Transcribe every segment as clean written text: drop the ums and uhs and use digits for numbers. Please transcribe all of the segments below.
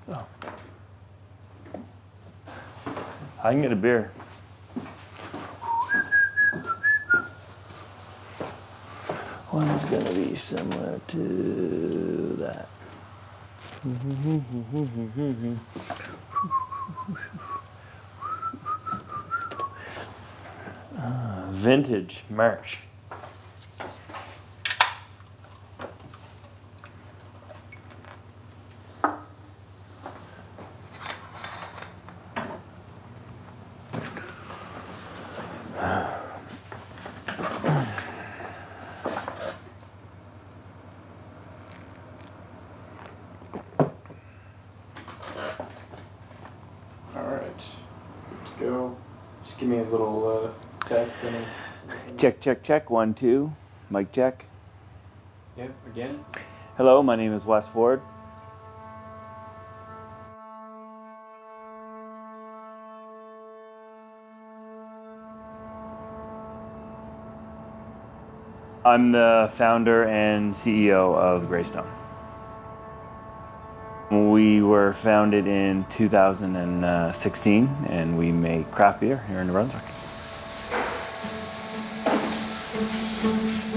Oh. I can get a beer. One's gonna be similar to that. Vintage merch. Go. Just give me a little test. Check, check, check. 1, 2. Mic check. Yep, again. Hello, my name is Wes Ford. I'm the founder and CEO of Greystone. We were founded in 2016 and we make craft beer here in New Brunswick.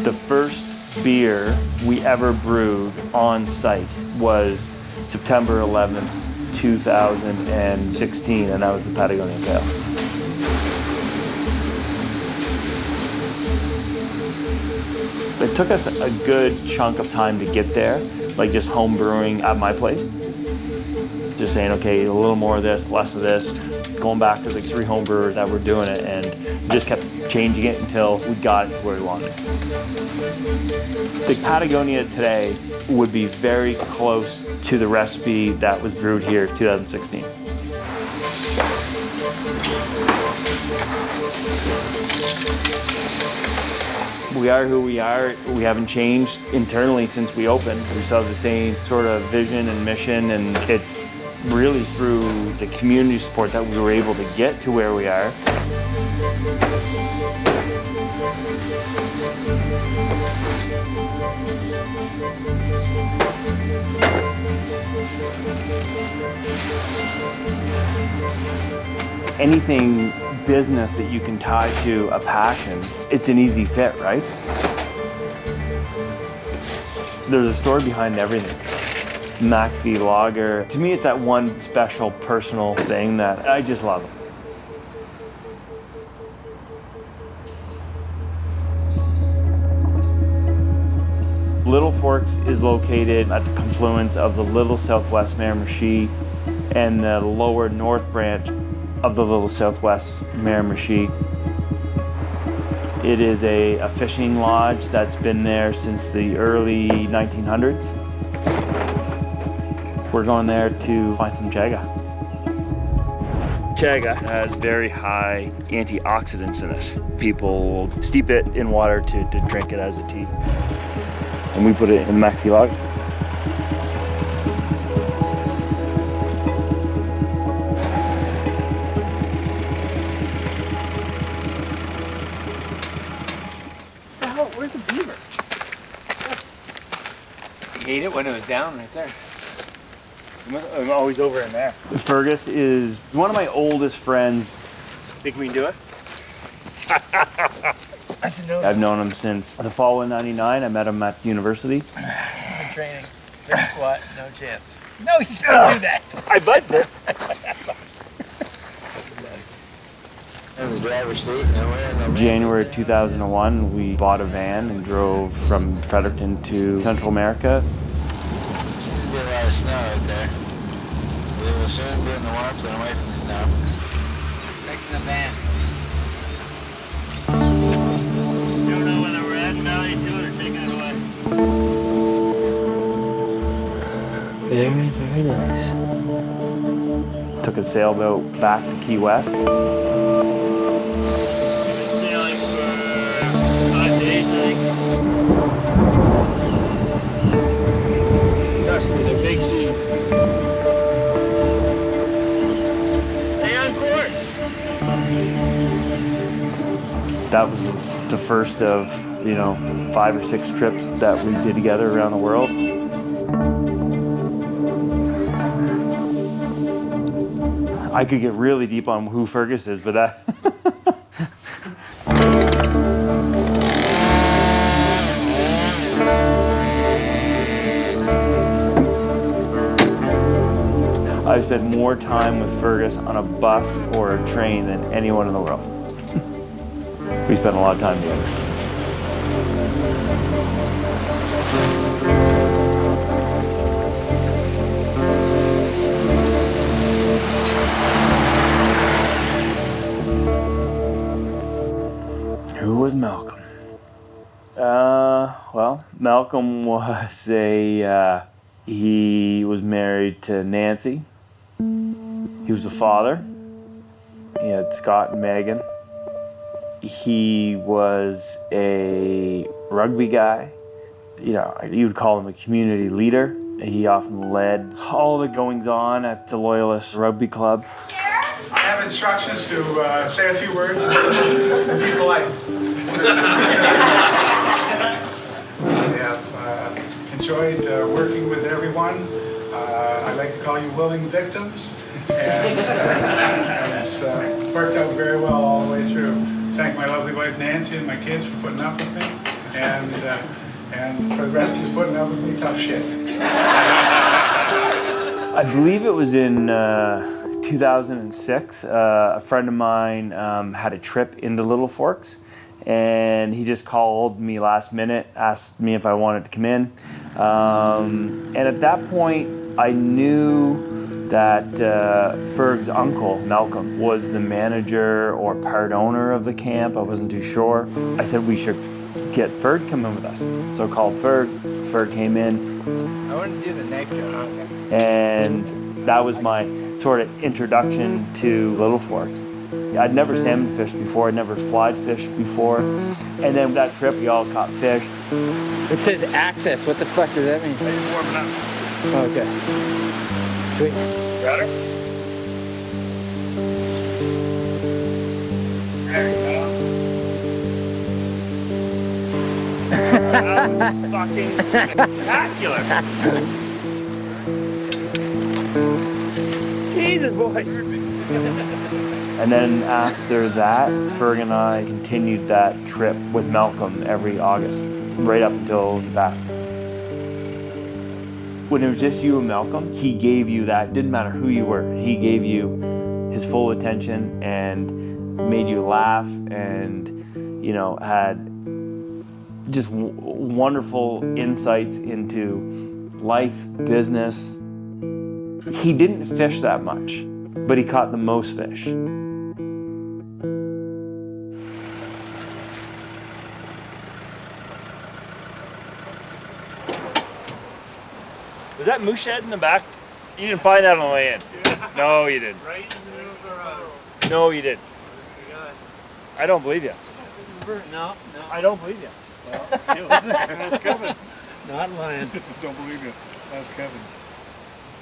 The first beer we ever brewed on site was September 11th, 2016, and that was the Patagonia Pale. It took us a good chunk of time to get there, like just home brewing at my place. Just saying, okay, a little more of this, less of this, going back to the 3 home brewers that were doing it, and just kept changing it until we got it to where we wanted it. The Patagonia today would be very close to the recipe that was brewed here in 2016. We are who we are. We haven't changed internally since we opened. We still have the same sort of vision and mission, and it's really through the community support that we were able to get to where we are. Anything business that you can tie to a passion, it's an easy fit, right? There's a story behind everything. MacAfee Lager, to me it's that one special personal thing that I just love. Little Forks is located at the confluence of the Little Southwest Miramichi and the lower north branch of the Little Southwest Miramichi. It is a fishing lodge that's been there since the early 1900s. We're going there to find some Chaga. Chaga has very high antioxidants in it. People will steep it in water to drink it as a tea. And we put it in MacFee Lager. Where's the beaver? He ate it when it was down right there. I'm always over in there. Fergus is one of my oldest friends. Think we can do it? I've known him since the fall of '99. I met him at university. I've been training. Big squat, no chance. No, you can't do that. I budged it. In the driver's seat, nowhere. January 2001, we bought a van and drove from Fredericton to Central America. Seems to be a lot of snow out there. We will soon be in the warmth and away from the snow. Fixing the van. Don't know whether we're adding value to it or taking it away. Very, very nice. Took a sailboat back to Key West. We've been sailing for 5 days, I think. Trust me, they're big seas. Stay on course. That was the first of, 5 or 6 trips that we did together around the world. I could get really deep on who Fergus is, but that. I've spent more time with Fergus on a bus or a train than anyone in the world. We spent a lot of time together. Who was Malcolm? Well, Malcolm was he was married to Nancy. He was a father. He had Scott and Megan. He was a rugby guy. You know, you would call him a community leader. He often led all the goings-on at the Loyalist Rugby Club. I have instructions to say a few words and be polite. I have enjoyed working with everyone. I like to call you willing victims. And it's worked out very well all the way through. Thank my lovely wife Nancy and my kids for putting up with me. And for the rest of you putting up with me, tough shit. I believe it was in 2006. A friend of mine had a trip into Little Forks, and he just called me last minute, asked me if I wanted to come in. And at that point, I knew that Ferg's uncle, Malcolm, was the manager or part owner of the camp. I wasn't too sure. I said we should get Ferg come in with us. So I called Ferg. Ferg came in. I want to do the knife job. And that was my sort of introduction to Little Forks. I'd never salmon fished before. I'd never fly fished before. And then that trip, we all caught fish. It says access. What the fuck does that mean? I just warming up. Oh, okay. Sweet. Got her? There you go. That was fucking spectacular. Jesus, boys. And then after that, Ferg and I continued that trip with Malcolm every August, right up until he passed. When it was just you and Malcolm, he gave you that, didn't matter who you were, he gave you his full attention and made you laugh and, you know, had just wonderful insights into life, business. He didn't fish that much, but he caught the most fish. Was that moose shed in the back? You didn't find that on the way in. Yeah. No, you didn't. Right in the middle of the road. No, you didn't. I don't believe you. No. I don't believe you. That's Kevin. Not lying. Don't believe you. That's Kevin.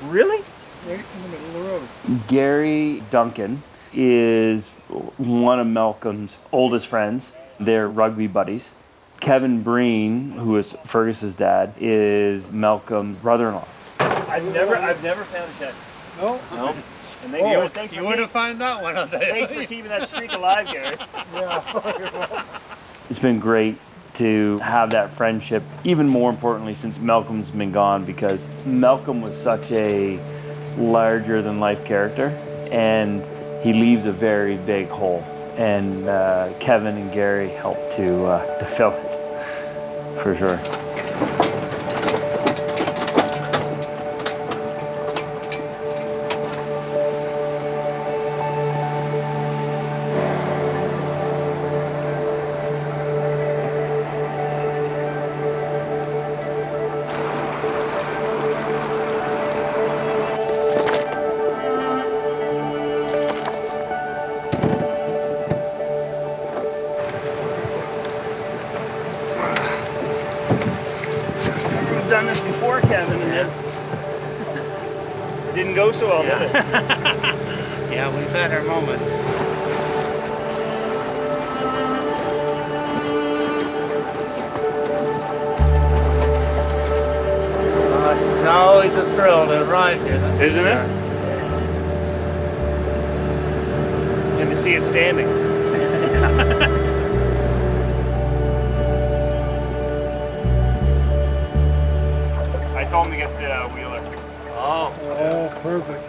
Really? Right in the middle of the road. Gary Duncan is one of Malcolm's oldest friends. They're rugby buddies. Kevin Breen, who is Fergus's dad, is Malcolm's brother-in-law. I've never found a shed. No? No. And thanks You would have found that one, I'll tell you. Thanks for keeping that streak alive, Gary. It's been great to have that friendship, even more importantly since Malcolm's been gone, because Malcolm was such a larger-than-life character, and he leaves a very big hole. And Kevin and Gary helped to fill it, for sure. We've done this before, Kevin, and it didn't go so well, did it? Yeah, we've had our moments. It's always a thrill to arrive here. Isn't it? and to see it standing. I told him to get the wheeler. Oh, perfect.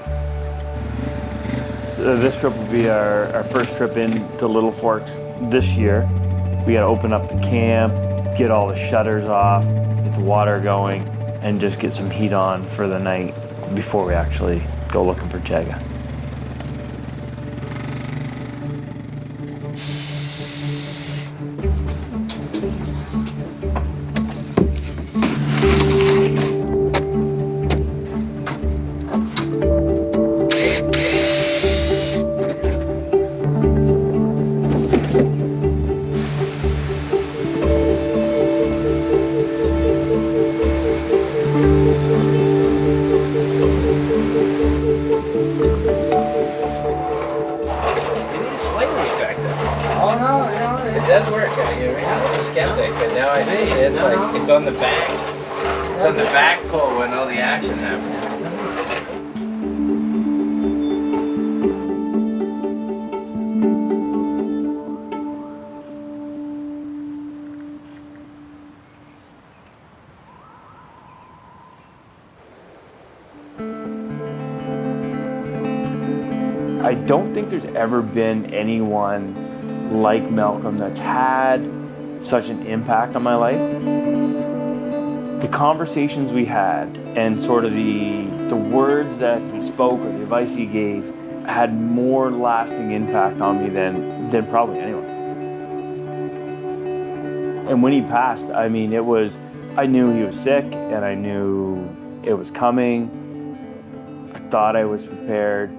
This trip will be our first trip into Little Forks this year. We got to open up the camp, get all the shutters off, get the water going, and just get some heat on for the night before we actually go looking for Chaga. It's on the back. It's on the back pull when all the action happens. I don't think there's ever been anyone like Malcolm that's had such an impact on my life. The conversations we had and sort of the words that he spoke or the advice he gave had more lasting impact on me than probably anyone. And when he passed, I mean, I knew he was sick and I knew it was coming. I thought I was prepared.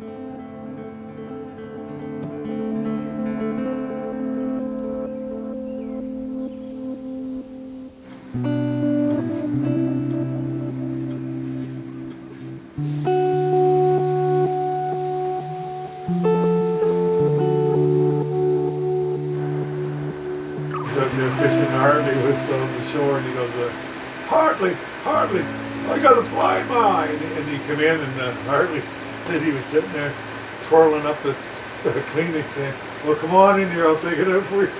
Fishing Hartley was on the shore, and he goes, Hartley, I got a fly mine. And he come in, and Hartley said he was sitting there twirling up the Kleenex saying, well, come on in here, I'll take it out for you.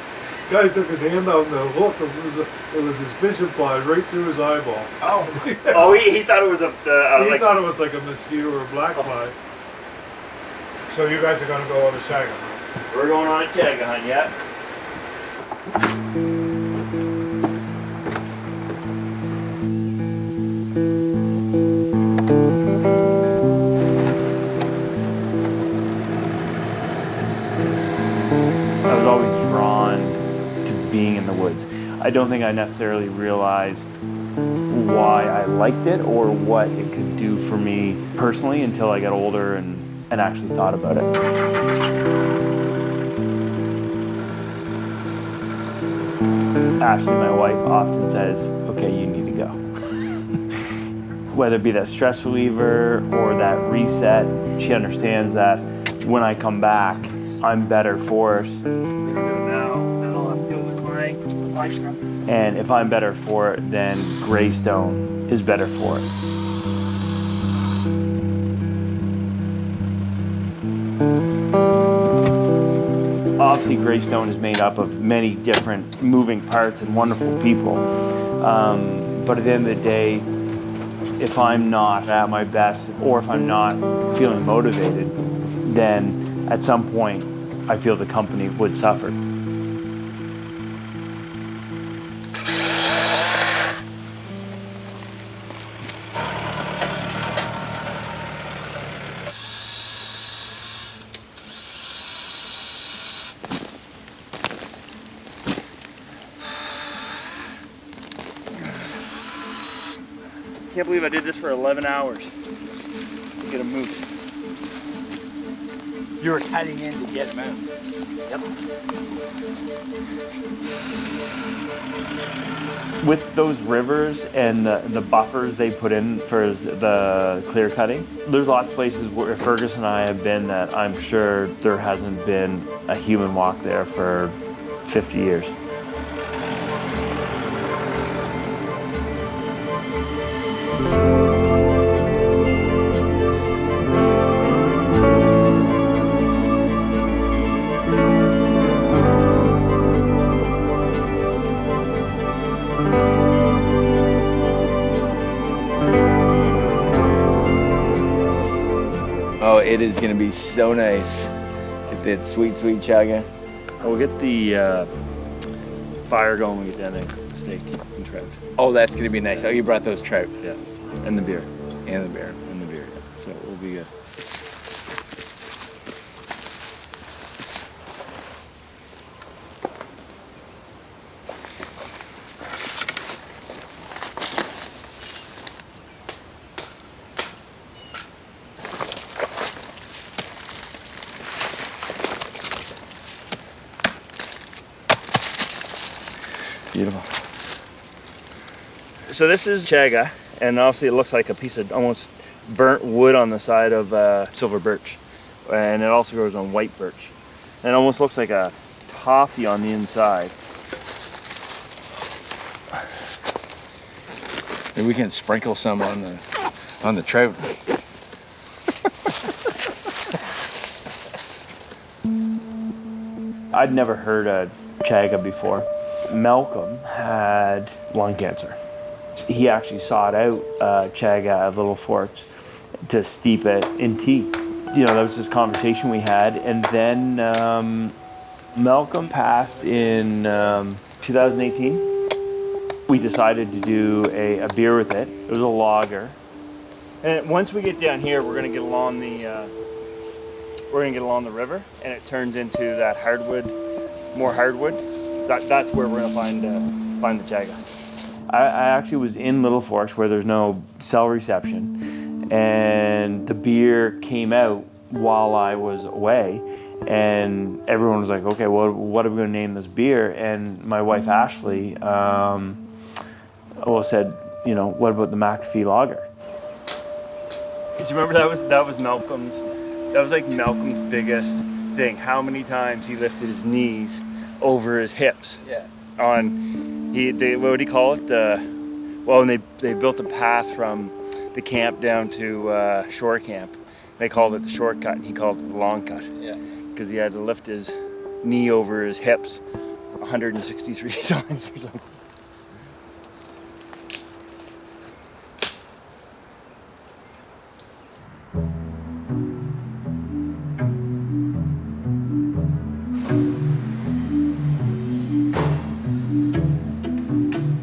Guy took his hand out and the hook, it was his fishing fly right through his eyeball. Oh, oh, he thought it was a... he thought it was like a mosquito or a black fly. So you guys are going to go on a Chaga hunt? We're going on a Chaga hunt, yeah. I was always drawn to being in the woods. I don't think I necessarily realized why I liked it or what it could do for me personally until I got older and actually thought about it. Ashley, my wife, often says, okay, you need to go. Whether it be that stress reliever or that reset, she understands that when I come back, I'm better for it. And if I'm better for it, then Greystone is better for it. Obviously, Greystone is made up of many different moving parts and wonderful people. But at the end of the day, if I'm not at my best or if I'm not feeling motivated, then at some point, I feel the company would suffer. I can't believe I did this for 11 hours. Get a moose. You were cutting in to get him out. Yep. With those rivers and the buffers they put in for the clear cutting, there's lots of places where Fergus and I have been that I'm sure there hasn't been a human walk there for 50 years. it is gonna be so nice. Get that sweet, sweet chaga. We'll get the fire going when we get down there, cook the steak and trout. Oh, that's gonna be nice. Oh, you brought those trout. Yeah, and the beer. And the beer. And the beer, yeah. So we'll be good. Beautiful. So this is chaga, and obviously it looks like a piece of almost burnt wood on the side of silver birch, and it also grows on white birch, and it almost looks like a toffee on the inside. Maybe we can sprinkle some on the trout. I'd never heard of chaga before. Malcolm had lung cancer. He actually sought out chaga at Little Forks to steep it in tea. You know, that was this conversation we had, and then Malcolm passed in 2018. We decided to do a beer with it. It was a lager. And once we get down here, we're gonna get along the river, and it turns into that hardwood, more hardwood. That's where we're gonna find the chaga. I actually was in Little Forks where there's no cell reception, and the beer came out while I was away, and everyone was like, okay, well, what are we gonna name this beer? And my wife Ashley said, you know, what about the MacAfee Lager? Do you remember that was Malcolm's, that was like Malcolm's biggest thing, how many times he lifted his knees over his hips. Yeah. What do you call it? When they built a path from the camp down to shore camp, they called it the shortcut, and he called it the long cut. Yeah. Because he had to lift his knee over his hips 163 times or something.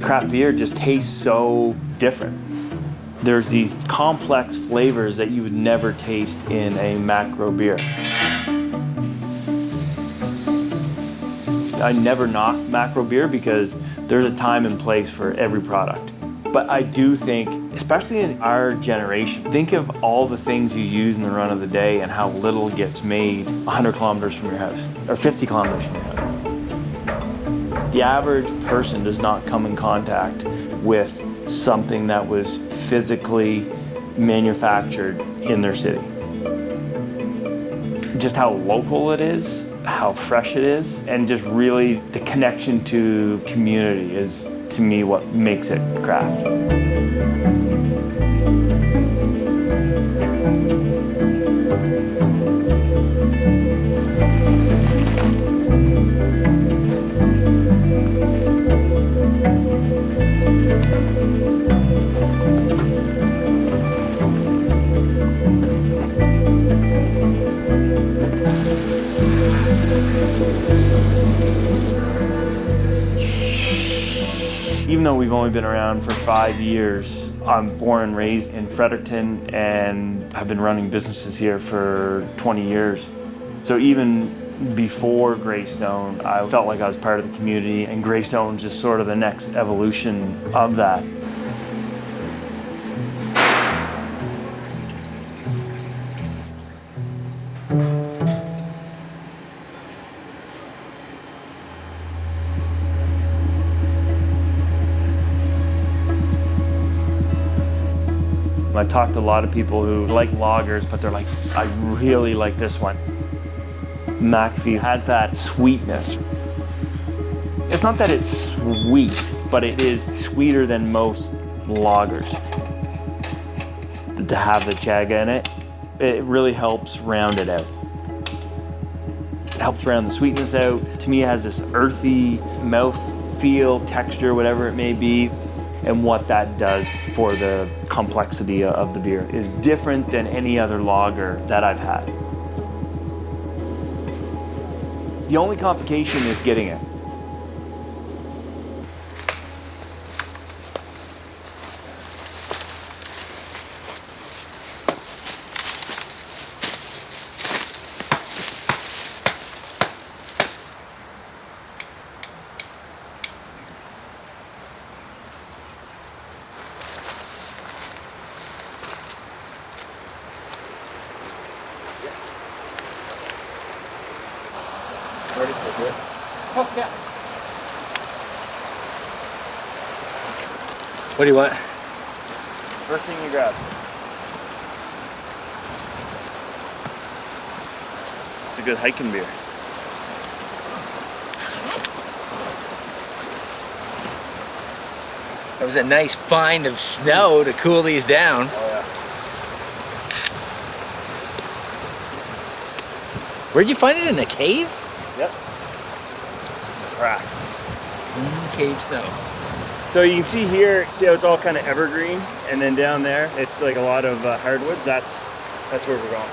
Craft beer just tastes so different. There's these complex flavors that you would never taste in a macro beer. I never knock macro beer because there's a time and place for every product. But I do think, especially in our generation, think of all the things you use in the run of the day and how little gets made 100 kilometers from your house, or 50 kilometers from your house. The average person does not come in contact with something that was physically manufactured in their city. Just how local it is, how fresh it is, and just really the connection to community is, to me, what makes it craft. Even though we've only been around for 5 years, I'm born and raised in Fredericton and have been running businesses here for 20 years. So even before Greystone, I felt like I was part of the community, and Greystone is just sort of the next evolution of that. I've talked to a lot of people who like lagers, but they're like, I really like this one. MacFee has that sweetness. It's not that it's sweet, but it is sweeter than most lagers. To have the chaga in it, it really helps round it out. It helps round the sweetness out. To me, it has this earthy mouth feel, texture, whatever it may be. and what that does for the complexity of the beer is different than any other lager that I've had. The only complication is getting it. What do you want? First thing you grab. It's a good hiking beer. That was a nice find of snow to cool these down. Oh yeah. Where'd you find it, in a cave? Yep. Crack. Cave snow. So you can see here, see how it's all kind of evergreen, and then down there, it's like a lot of hardwoods. That's where we're going.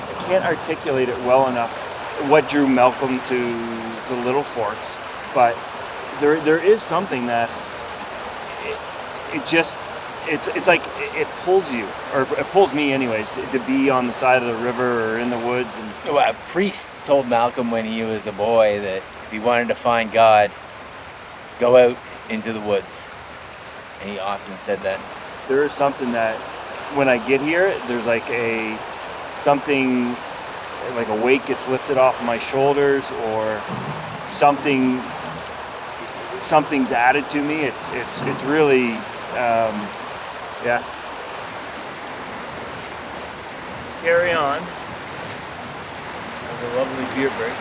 I can't articulate it well enough what drew Malcolm to Little Forks, but there is something that it's like it pulls you, or it pulls me anyways, to be on the side of the river or in the woods. And Well, a priest told Malcolm when he was a boy that if he wanted to find God, go out into the woods. And he often said that. there is something that when I get here, there's like something like a weight gets lifted off my shoulders, or something's added to me. It's really yeah. Carry on. Have a lovely beer break.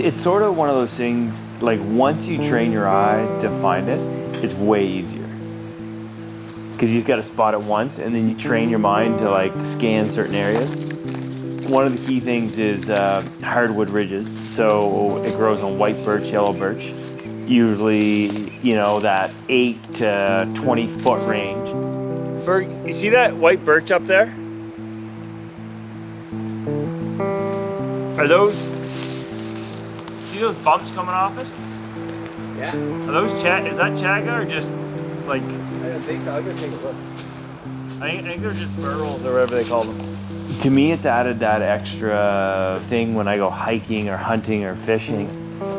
It's sort of one of those things, like once you train your eye to find it, it's way easier. Because you just got to spot it once, and then you train your mind to like scan certain areas. One of the key things is hardwood ridges. So it grows on white birch, yellow birch. Usually, you know, that 8 to 20 foot range. You see that white birch up there? Are those, see those bumps coming off it? Yeah. Are those is that Chaga, or just like, I don't think so. I'm going to take a look. I think they're just burls or whatever they call them. To me, it's added that extra thing when I go hiking or hunting or fishing.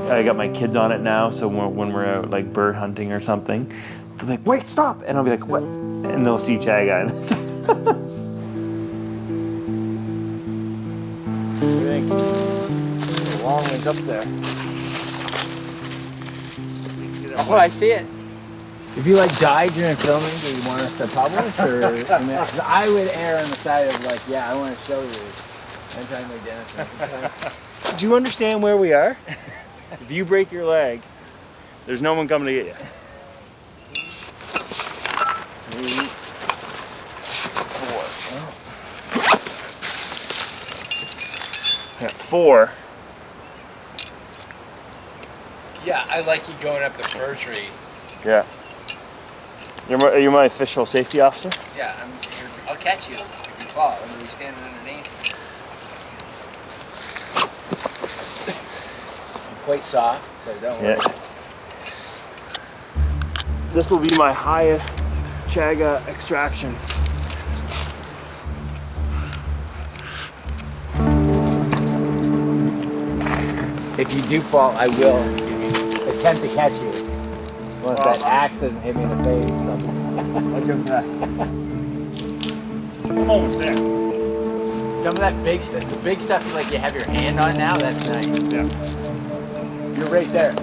I got my kids on it now, so when we're out like bird hunting or something, they're like, wait, stop. And I'll be like, what? And they'll see Chaga. What do you think? A long ways up there. Oh, I see it. If you like died during filming, do you want us to publish, or I mean, 'cause I would err on the side of like, yeah, I want to show you. Anytime like Dennis. Do you understand where we are? If you break your leg, there's no one coming to get you. 3, 4. Yeah, 4. Yeah, I like you going up the fir tree. Yeah. Are you my official safety officer? Yeah, I'll catch you if you fall. I'm going to be standing underneath. I'm quite soft, so don't worry. Yeah. This will be my highest Chaga extraction. If you do fall, I will attempt to catch you. Once that axe doesn't hit me in the face. Watch your back. I'm almost there. Some of that big stuff, the big stuff like you have your hand on now, that's nice. Yeah. You're right there.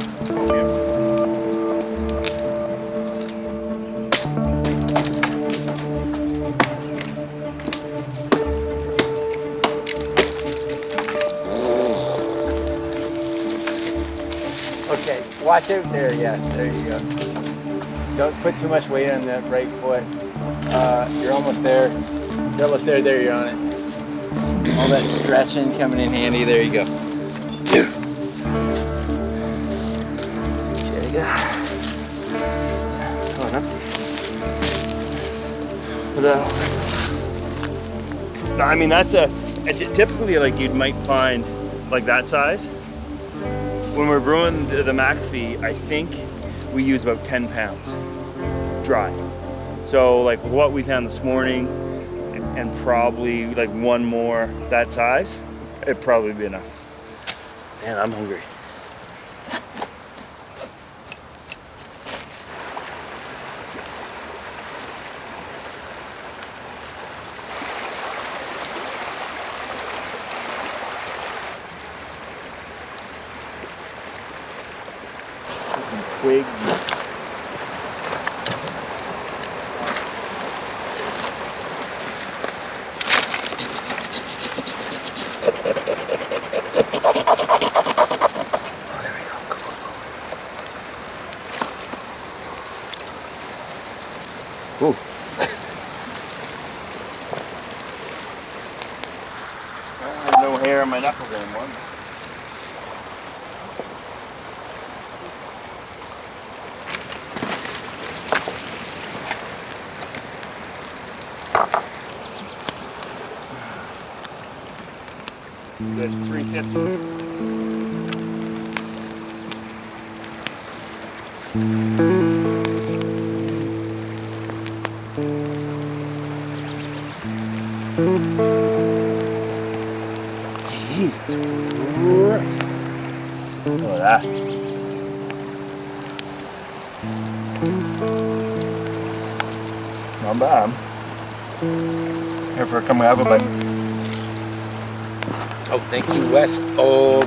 Okay, watch out there. Yeah, there you go. Don't put too much weight on that right foot. You're almost there. You're almost there. There, you're on it. All that stretching coming in handy. There you go. Chaga. Come on, no, I mean that's typically like you might find like that size. When we're brewing the MacFee, I think we use about 10 pounds dry. So like what we found this morning and probably like one more that size, it'd probably be enough. Man, I'm hungry. Twig. Ooh. I have no hair on my knuckles anymore. Good, 350. Jesus Christ. Look at that. Not bad. Here for a come have a bite. Oh, thank you, Wes. Oh,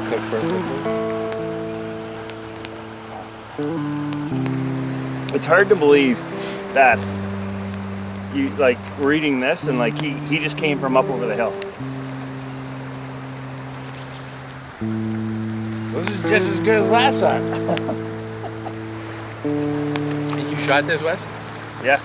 It's hard to believe that you like reading this and like he just came from up over the hill. This is just as good as last time. And you shot this, Wes? Yeah.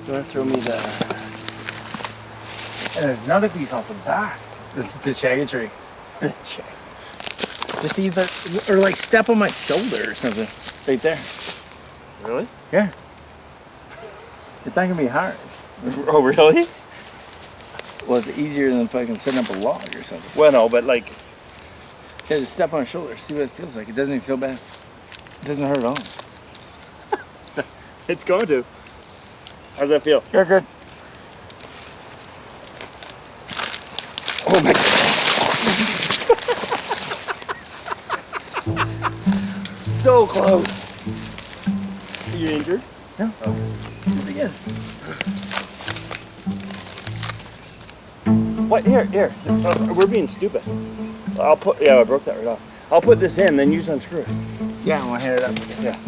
You want to throw me the... And there's none of these off the back. This is the Chaga tree. Just either, or like step on my shoulder or something. Right there. Really? Yeah. It's not gonna be hard. Oh, really? Well, it's easier than fucking setting up a log or something. Well, no, but like... Yeah, just step on my shoulder, see what it feels like. It doesn't even feel bad. It doesn't hurt at all. It's going to. How's that feel? You're good. Oh my God. So close. Are you injured? No. Oh. Do it again. What? Here. We're being stupid. I'll put, yeah, I broke that right off. I'll put this in, then you just unscrew it. Yeah, I want to hand it up. Yeah.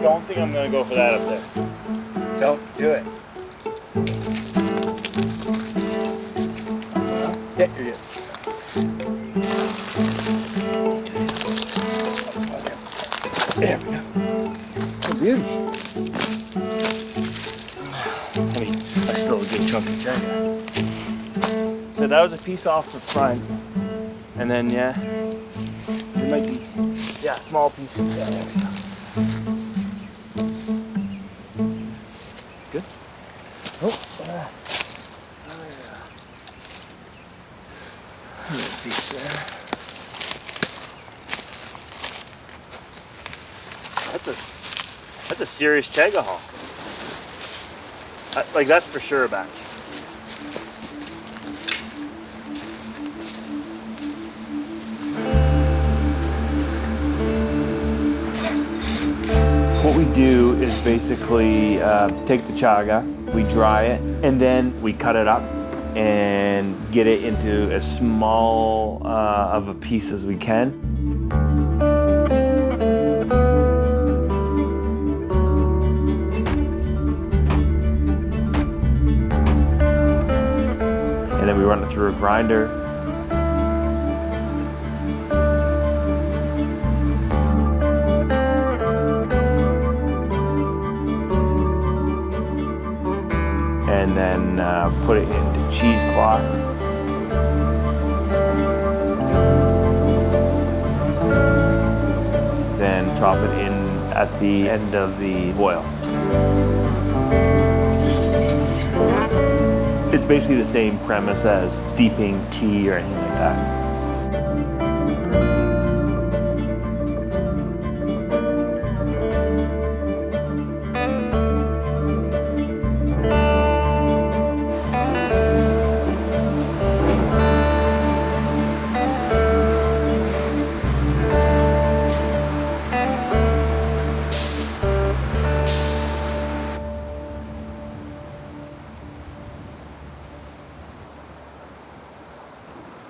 Don't think I'm gonna go for that up there. Don't do it. Yeah, you're good. There we go. Oh, beauty. I mean, that's still a good chunk of Chaga. So that was a piece off the front, and then yeah, there might be, yeah, small piece. Yeah, there we go. Good. Oh, yeah. Little piece there. That's a serious Chaga haul. Like that's for sure a batch. do is basically take the chaga, we dry it, and then we cut it up and get it into as small of a piece as we can. And then we run it through a grinder. And then put it into cheesecloth. Then drop it in at the end of the boil. It's basically the same premise as steeping tea or anything like that.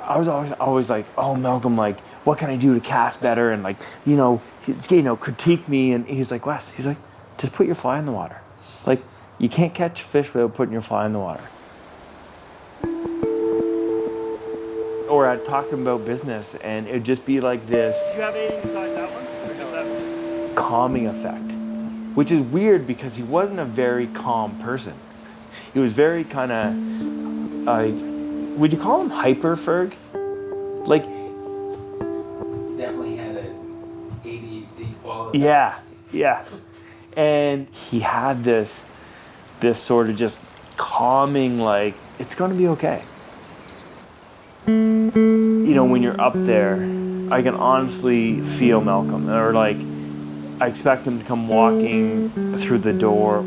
I was always like, oh, Malcolm, like, what can I do to cast better? And like, critique me. And he's like, Wes, he's like, just put your fly in the water. Like, you can't catch fish without putting your fly in the water. Or I'd talk to him about business, and it'd just be like this. Do you have anything besides that one? Or just that one? Calming effect, which is weird because he wasn't a very calm person. He was very kind of, would you call him hyper, Ferg? Like, Definitely had an ADHD quality. yeah. And he had this sort of just calming, like, it's gonna be okay. You know, when you're up there, I can honestly feel Malcolm, or like, I expect him to come walking through the door.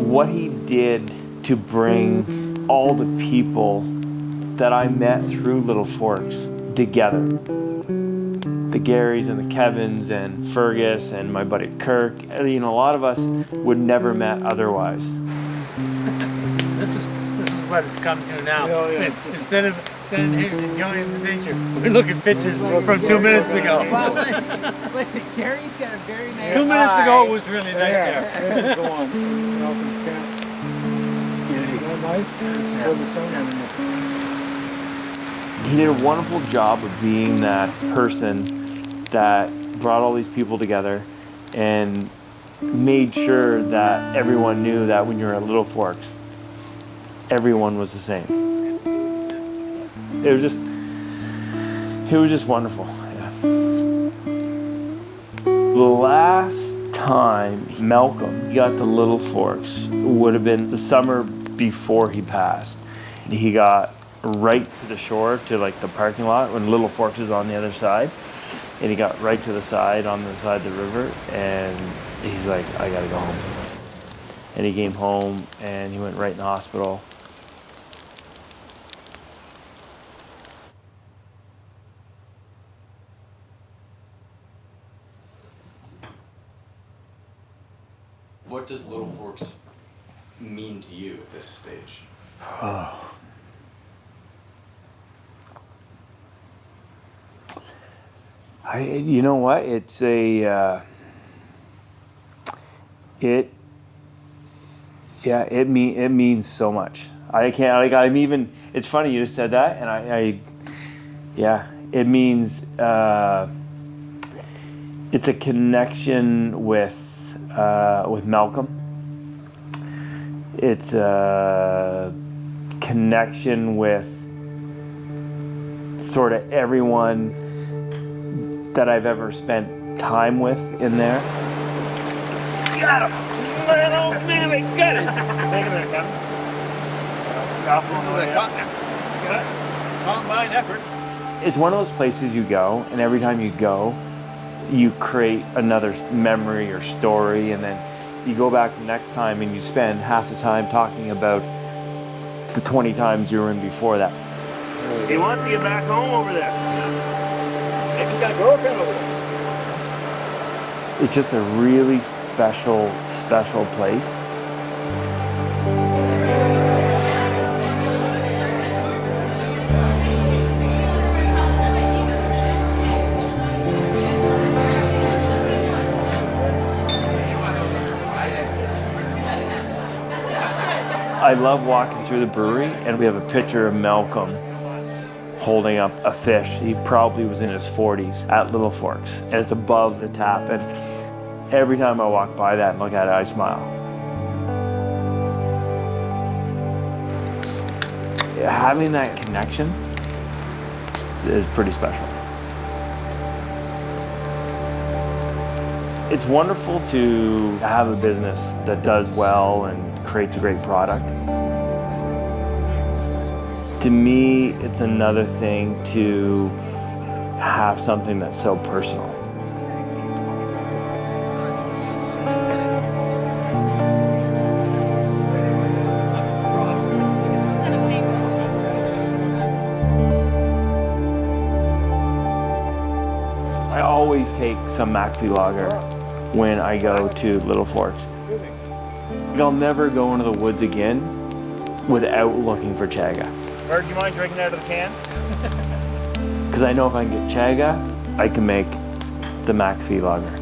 What he did to bring all the people that I met through Little Forks together. The Garys and the Kevins and Fergus and my buddy Kirk. You know, a lot of us would never met otherwise. This is what it's come to now. Instead of enjoying the nature, we're looking at pictures from 2 minutes ago. Listen, Gary's got a very nice 2 minutes ago it was really nice there. There's the one. Malcolm's camp. Isn't that nice? It's for the sun. He did a wonderful job of being that person that brought all these people together and made sure that everyone knew that when you're at Little Forks, everyone was the same. It was just wonderful. Yeah. The last time Malcolm got to Little Forks would have been the summer before he passed. He got right to the shore, to like the parking lot when Little Forks is on the other side, and he got right to the side, on the side of the river, and he's like, I gotta go home. And he came home and he went right in the hospital. What does Little Forks mean to you at this stage? Oh. You know what? It's a, it means so much. I can't, like, I'm even, it's funny you just said that, and it means, it's a connection with Malcolm. It's a connection with sort of everyone that I've ever spent time with in there. Got him! Oh man, we got it! Take a minute, Kevin. Combined effort. It's one of those places you go, and every time you go, you create another memory or story, and then you go back the next time and you spend half the time talking about the 20 times you were in before that. He wants to get back home over there. Maybe he's got a girlfriend over there. It's just a really special place. I love walking through the brewery, and we have a picture of Malcolm holding up a fish. He probably was in his 40s at Little Forks, and it's above the tap. And every time I walk by that and look at it, I smile. Having that connection is pretty special. It's wonderful to have a business that does well and creates a great product. To me, it's another thing to have something that's so personal. I always take some MacFee Lager when I go to Little Forks. I'll never go into the woods again without looking for Chaga. Bert, do you mind drinking out of the can? Because I know if I can get Chaga, I can make the MacFee Lager.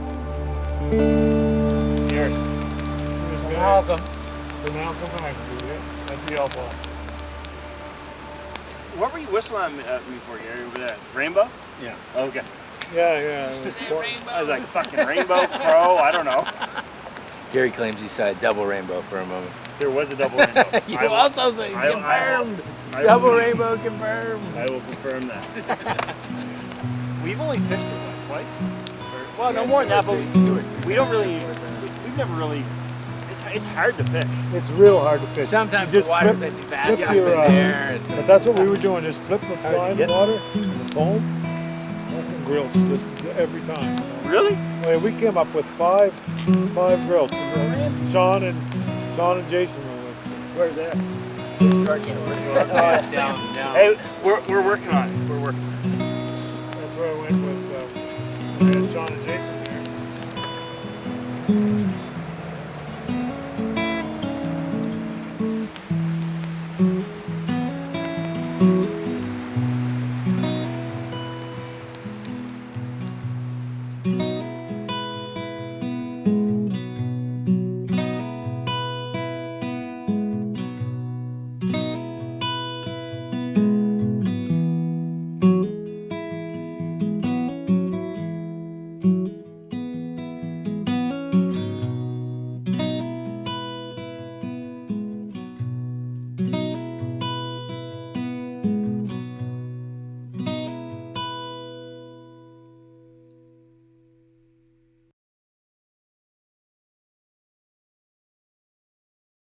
Cheers. Awesome. For Malcolm MacAfee. That'd be awful. What were you whistling at me for, Gary, over there? Rainbow? Yeah. Okay. Yeah. I was like, fucking rainbow, crow, I don't know. Gary claims he saw a double rainbow for a moment. There was a double rainbow. You also say confirmed. Double rainbow confirmed. I will confirm that. We've only fished it, what, twice? Well, no Yeah, more than that, but we don't really, we've never really, it's hard to fish. It's real hard to fish. Sometimes You the just water's flip- been too fast flip up in your, there. But that's what we were doing, just flip the fly in the get? water, the foam, and grills just every time. Really? Well, we came up with five grills. And Sean and Jason were with us. Where's that? Down. Hey, we're working on it. We're working on it. That's where I went with Sean and